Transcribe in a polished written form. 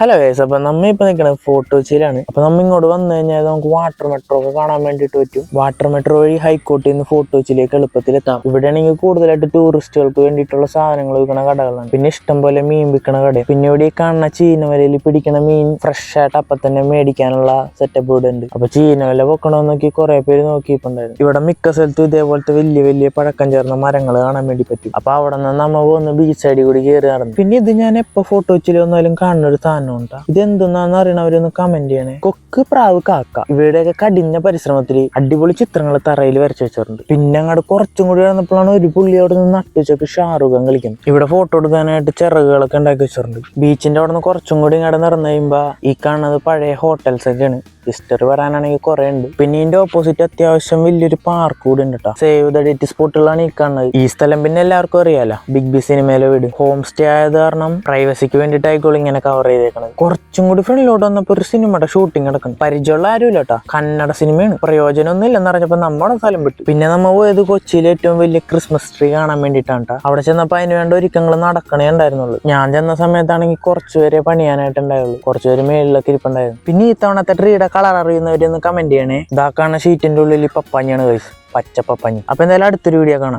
Hello guys, അപ്പൊ നമ്മ ഇപ്പൊ നിൽക്കുന്നത് ഫോർട്ട് കൊച്ചിയിലാണ്. അപ്പൊ നമ്മ ഇങ്ങോട്ട് വന്നു കഴിഞ്ഞാൽ നമുക്ക് വാട്ടർ മെട്രോ ഒക്കെ കാണാൻ വേണ്ടിട്ട് പറ്റും. വാട്ടർ മെട്രോ വഴി ഹൈക്കോർട്ടിൽ നിന്ന് ഫോർട്ട് കൊച്ചിയിലേക്ക് എളുപ്പത്തിൽ എത്താം. ഇവിടെയാണെങ്കിൽ കൂടുതലായിട്ട് ടൂറിസ്റ്റുകൾക്ക് വേണ്ടിയിട്ടുള്ള സാധനങ്ങൾ വിൽക്കുന്ന കടകളാണ്. പിന്നെ ഇഷ്ടം പോലെ മീൻ വിൽക്കുന്ന കട. പിന്നെ ഇവിടെ ഈ കാണുന്ന ചീനവലയിൽ പിടിക്കുന്ന മീൻ ഫ്രഷ് ആയിട്ട് അപ്പൊ തന്നെ മേടിക്കാനുള്ള സെറ്റപ്പ് ഇവിടെ ഉണ്ട്. അപ്പൊ ചീനവല വെക്കണമെന്ന് നോക്കി കുറെ പേര് നോക്കിയിട്ടുണ്ടായിരുന്നു. ഇവിടെ മിക്ക സ്ഥലത്തും ഇതേപോലത്തെ വലിയ വലിയ പഴക്കം ചേർന്ന മരങ്ങൾ കാണാൻ വേണ്ടി പറ്റും. അപ്പൊ അവിടെ നിന്ന് നമ്മ പോകുന്ന ബീച്ച് സൈഡിൽ കൂടി കയറി നടന്നു. പിന്നെ ഇത് ഞാൻ എപ്പോ ഫോർട്ട് കൊച്ചിയിൽ വന്നാലും കാണുന്ന ഒരു സാധനം. ഇതെന്തെന്നാന്ന് അറിയണവരൊന്ന് കമന്റ് ചെയ്യണേ. കൊക്ക്, പ്രാവ്, കാക്ക ഇവയുടെയൊക്കെ കഠിന പരിശ്രമത്തിൽ അടിപൊളി ചിത്രങ്ങൾ തറയിൽ വരച്ചു വെച്ചിട്ടുണ്ട്. പിന്നെ അങ്ങോട്ട് കുറച്ചും കൂടി നടന്നപ്പോഴാണ് ഒരു പുള്ളി അവിടെ നിന്ന് നട്ടുവെച്ചൊക്കെ ഷാറുഖാൻ കളിക്കുന്നത്. ഇവിടെ ഫോട്ടോ എടുക്കാനായിട്ട് ചിറകുകളൊക്കെ ഉണ്ടാക്കി വെച്ചിട്ടുണ്ട്. ബീച്ചിന്റെ അവിടെ നിന്ന് കുറച്ചും കൂടി ഇങ്ങോട്ട് നടന്നു കഴിയുമ്പോ ഈ കാണുന്നത് പഴയ ഹോട്ടൽസ് ഒക്കെയാണ്. ഹിസ്റ്ററി പറയാനാണെങ്കിൽ കുറെ ഉണ്ട്. പിന്നെ ഇതിന്റെ ഓപ്പോസിറ്റ് അത്യാവശ്യം വലിയൊരു പാർക്ക് കൂടി ഉണ്ട് കേട്ടോ. സേവ് ദ ഡേറ്റ് സ്പോട്ടുകളാണ് ഈ കാണുന്നത്. ഈ സ്ഥലം പിന്നെ എല്ലാവർക്കും അറിയാലോ, ബിഗ് ബി സിനിമയിലെ വീട്. ഹോം സ്റ്റേ ആയത് കാരണം പ്രൈവസിക്ക് വേണ്ടിയിട്ടായിക്കോളും ഇങ്ങനെ കവർ ചെയ്തേക്കണത്. കുറച്ചും കൂടി ഫ്രണ്ടിലോട്ട് വന്നപ്പോ ഒരു സിനിമയുടെ ഷൂട്ടിംഗ് നടക്കുന്നു. പരിചയമുള്ള ആരുമില്ല കേട്ടോ, കന്നഡ സിനിമയാണ്. പ്രയോജനമൊന്നും ഇല്ലെന്ന് പറഞ്ഞപ്പോ നമ്മുടെ സ്ഥലം വിട്ടു. പിന്നെ നമ്മ പോയത് കൊച്ചിയിലെ ഏറ്റവും വലിയ ക്രിസ്മസ് ട്രീ കാണാൻ വേണ്ടിയിട്ടാണ് കേട്ടോ. അവിടെ ചെന്നപ്പോ അതിന് വേണ്ട ഒരുക്കങ്ങൾ നടക്കണേ ഉണ്ടായിരുന്നുള്ളൂ. ഞാൻ ചെന്ന സമയത്താണെങ്കിൽ കുറച്ചുപേരെ പണിയാനായിട്ടുണ്ടായുള്ളൂ. കുറച്ചുപേര് മേളിലൊക്കെ ഇരിപ്പുണ്ടായിരുന്നു. പിന്നെ ഈ തവണത്തെ ട്രീയുടെ കളർ അറിയുന്നവരൊന്ന് കമന്റ് ചെയ്യണേ. ഇതാക്കാണ് ഷീറ്റിന്റെ ഉള്ളിൽ പപ്പാഞ്ഞാണ് ഗൈസ്, പച്ച പപ്പാഞ്ഞി. അപ്പൊ എന്തായാലും അടുത്തൊരു വീഡിയോ കാണാം.